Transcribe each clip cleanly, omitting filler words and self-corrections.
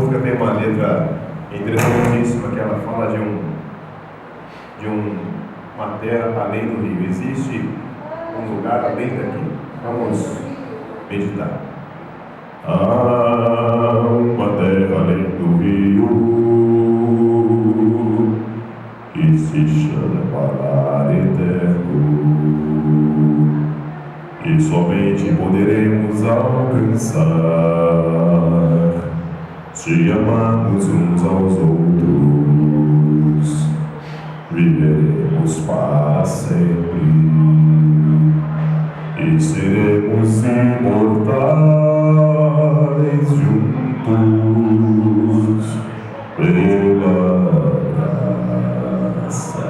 música tem uma letra interessantíssima que ela fala de uma terra além do rio. Existe um lugar além daqui. Vamos meditar. Há uma terra além do rio que se chama Lar Eterno, e somente poderemos alcançar se amarmos uns aos outros. Viveremos para sempre e seremos imortais juntos pela graça.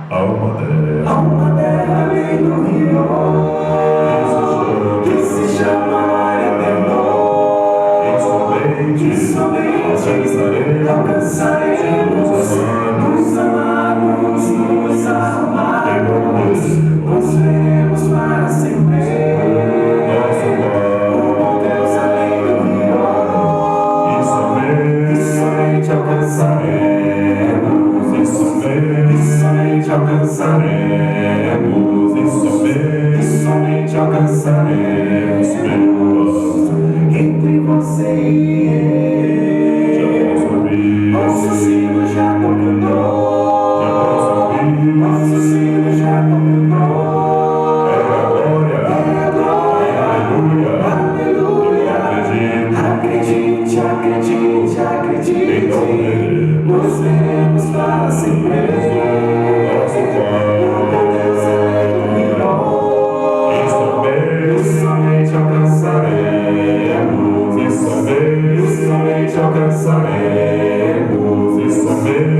Há uma terra além do rio que se chama Eterno, e somente alcançaremos nos amarmos, nós veremos para sempre o Deus além do rio, e somente alcançaremos, e somente alcançaremos, e somente alcançaremos entre você e eu. Nosso sino já tocou, nosso sino já tocou. É a glória, aleluia, aleluia. Acredite, acredite, acredite, nos veremos para sempre. Alcançaremos, e somente